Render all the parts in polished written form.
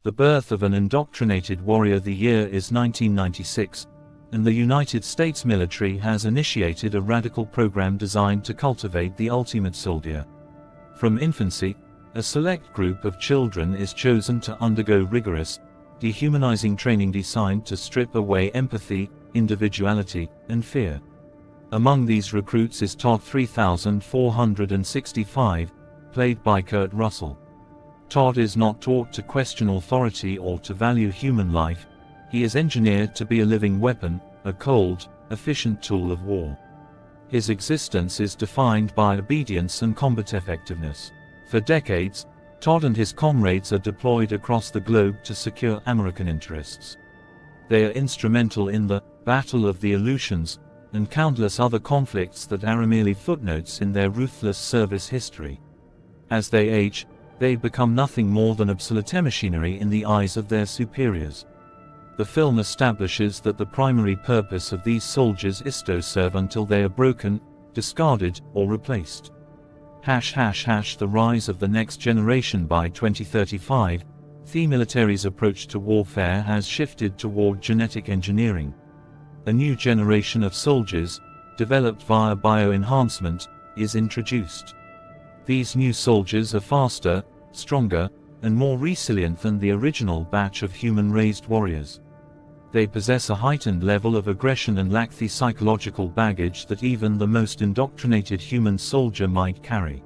The birth of an indoctrinated warrior. The year is 1996, and the United States military has initiated a radical program designed to cultivate the ultimate soldier. From infancy, a select group of children is chosen to undergo rigorous, dehumanizing training designed to strip away empathy, individuality, and fear. Among these recruits is Todd 3465, played by Kurt Russell. Todd is not taught to question authority or to value human life. He is engineered to be a living weapon, a cold, efficient tool of war. His existence is defined by obedience and combat effectiveness. For decades, Todd and his comrades are deployed across the globe to secure American interests. They are instrumental in the Battle of the Aleutians and countless other conflicts that are merely footnotes in their ruthless service history. As they age, they become nothing more than obsolete machinery in the eyes of their superiors. The film establishes that the primary purpose of these soldiers is to serve until they are broken, discarded, or replaced. The rise of the next generation. By 2035, the military's approach to warfare has shifted toward genetic engineering. A new generation of soldiers, developed via bioenhancement, is introduced. These new soldiers are faster, stronger, and more resilient than the original batch of human-raised warriors. They possess a heightened level of aggression and lack the psychological baggage that even the most indoctrinated human soldier might carry.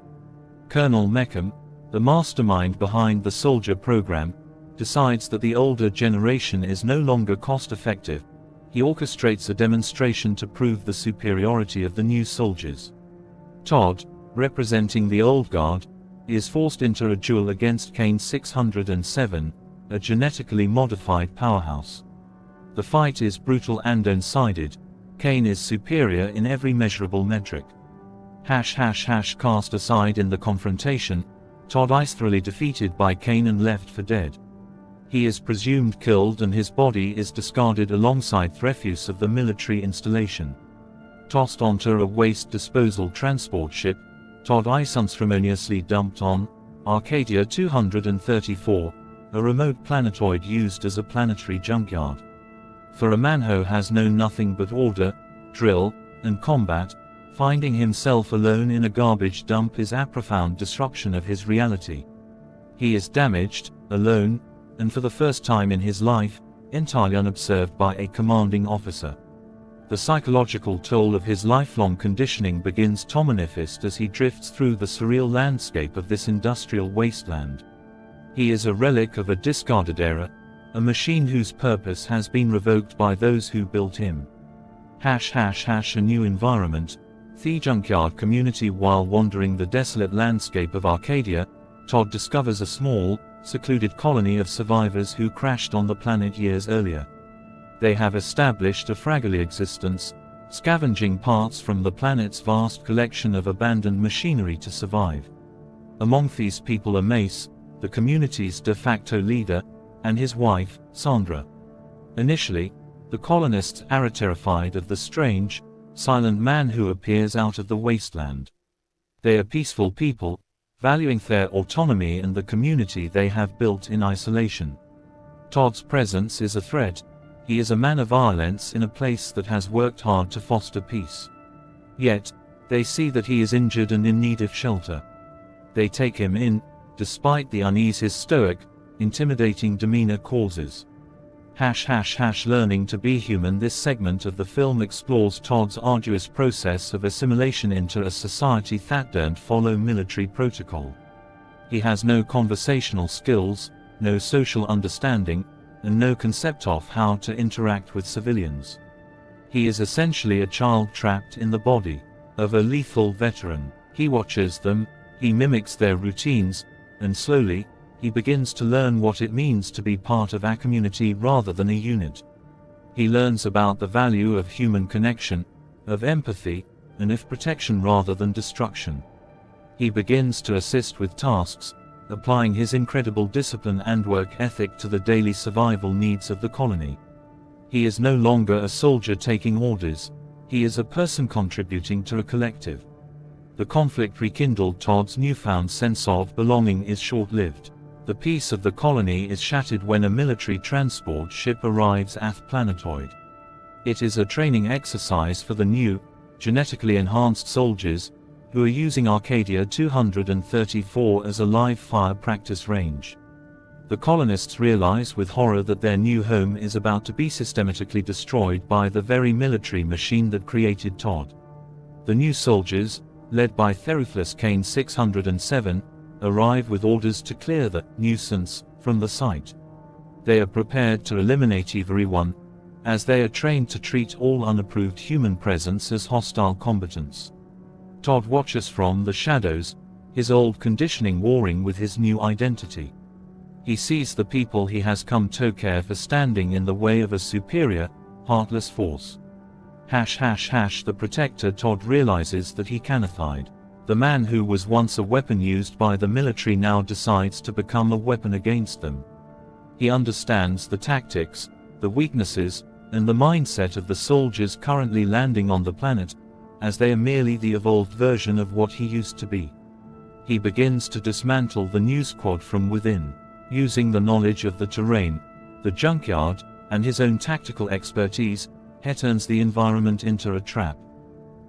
Colonel Meckham, the mastermind behind the soldier program, decides that the older generation is no longer cost-effective. He orchestrates a demonstration to prove the superiority of the new soldiers. Todd, representing the old guard, is forced into a duel against Kane 607, a genetically modified powerhouse. The fight is brutal and one-sided. Kane is superior in every measurable metric. Cast aside in the confrontation, Todd is thoroughly defeated by Kane and left for dead. He is presumed killed and his body is discarded alongside the refuse of the military installation. Tossed onto a waste disposal transport ship, Todd is unceremoniously dumped on Arcadia 234, a remote planetoid used as a planetary junkyard. For a man who has known nothing but order, drill, and combat, finding himself alone in a garbage dump is a profound disruption of his reality. He is damaged, alone, and for the first time in his life, entirely unobserved by a commanding officer. The psychological toll of his lifelong conditioning begins to manifest as he drifts through the surreal landscape of this industrial wasteland. He is a relic of a discarded era, a machine whose purpose has been revoked by those who built him. A new environment, the junkyard community. While wandering the desolate landscape of Arcadia, Todd discovers a small, secluded colony of survivors who crashed on the planet years earlier. They have established a fragile existence, scavenging parts from the planet's vast collection of abandoned machinery to survive. Among these people are Mace, the community's de facto leader, and his wife, Sandra. Initially, the colonists are terrified of the strange, silent man who appears out of the wasteland. They are peaceful people, valuing their autonomy and the community they have built in isolation. Todd's presence is a threat. He is a man of violence in a place that has worked hard to foster peace. Yet, they see that he is injured and in need of shelter. They take him in, despite the unease his stoic, intimidating demeanor causes. Learning to be human. This segment of the film explores Todd's arduous process of assimilation into a society that don't follow military protocol. He has no conversational skills, no social understanding, and no concept of how to interact with civilians. He is essentially a child trapped in the body of a lethal veteran. He watches them, he mimics their routines, and slowly, he begins to learn what it means to be part of a community rather than a unit. He learns about the value of human connection, of empathy, and of protection rather than destruction. He begins to assist with tasks, applying his incredible discipline and work ethic to the daily survival needs of the colony. He is no longer a soldier taking orders, he is a person contributing to a collective. The conflict rekindled. Todd's newfound sense of belonging is short-lived. The peace of the colony is shattered when a military transport ship arrives at the planetoid. It is a training exercise for the new, genetically enhanced soldiers, who are using Arcadia 234 as a live fire practice range. The colonists realize with horror that their new home is about to be systematically destroyed by the very military machine that created Todd. The new soldiers, led by Theruflus Kane 607, arrive with orders to clear the nuisance from the site. They are prepared to eliminate everyone, as they are trained to treat all unapproved human presence as hostile combatants. Todd watches from the shadows, his old conditioning warring with his new identity. He sees the people he has come to care for standing in the way of a superior, heartless force. The protector. Todd realizes that he cannot hide. The man who was once a weapon used by the military now decides to become a weapon against them. He understands the tactics, the weaknesses, and the mindset of the soldiers currently landing on the planet, as they are merely the evolved version of what he used to be. He begins to dismantle the new squad from within, using the knowledge of the terrain, the junkyard, and his own tactical expertise. He turns the environment into a trap.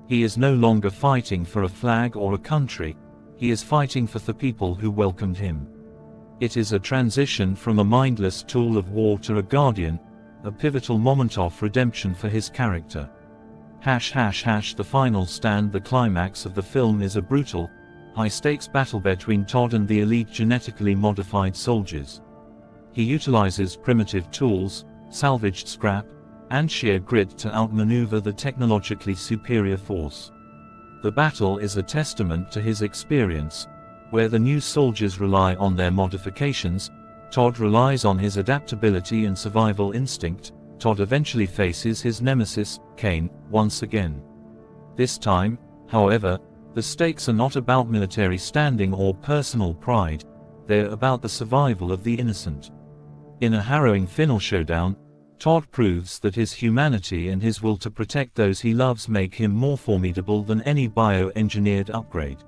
He is no longer fighting for a flag or a country, he is fighting for the people who welcomed him. It is a transition from a mindless tool of war to a guardian, a pivotal moment of redemption for his character. The final stand. The climax of the film is a brutal, high-stakes battle between Todd and the elite genetically modified soldiers. He utilizes primitive tools, salvaged scrap, and sheer grit to outmaneuver the technologically superior force. The battle is a testament to his experience. Where the new soldiers rely on their modifications, Todd relies on his adaptability and survival instinct. Todd eventually faces his nemesis, Kane, once again. This time, however, the stakes are not about military standing or personal pride, they're about the survival of the innocent. In a harrowing final showdown, Todd proves that his humanity and his will to protect those he loves make him more formidable than any bio-engineered upgrade.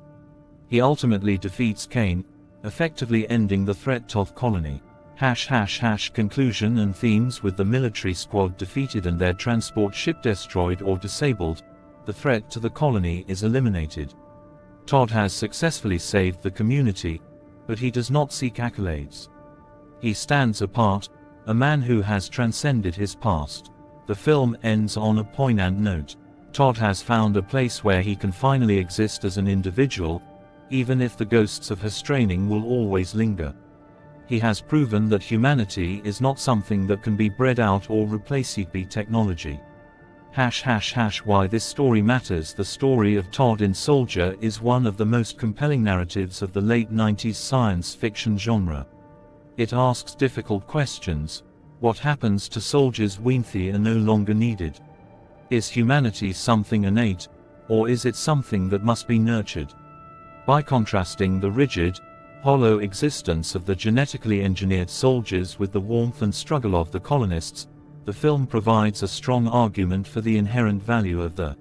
He ultimately defeats Kane, effectively ending the threat to the colony. Conclusion and themes. With the military squad defeated and their transport ship destroyed or disabled, the threat to the colony is eliminated. Todd has successfully saved the community, but he does not seek accolades. He stands apart, a man who has transcended his past. The film ends on a poignant note. Todd has found a place where he can finally exist as an individual, even if the ghosts of his training will always linger. He has proven that humanity is not something that can be bred out or replaced by technology. Why this story matters. The story of Todd in Soldier is one of the most compelling narratives of the late 90s science fiction genre. It asks difficult questions. What happens to soldiers when they are no longer needed? Is humanity something innate, or is it something that must be nurtured? By contrasting the rigid, hollow existence of the genetically engineered soldiers with the warmth and struggle of the colonists, the film provides a strong argument for the inherent value of the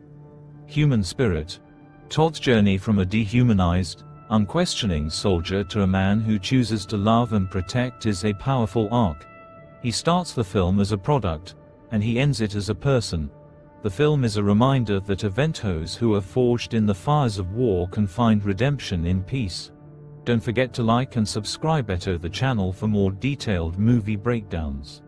human spirit. Todd's journey from a dehumanized, unquestioning soldier to a man who chooses to love and protect is a powerful arc. He starts the film as a product, and he ends it as a person. The film is a reminder that eventos who are forged in the fires of war can find redemption in peace. Don't forget to like and subscribe to the channel for more detailed movie breakdowns.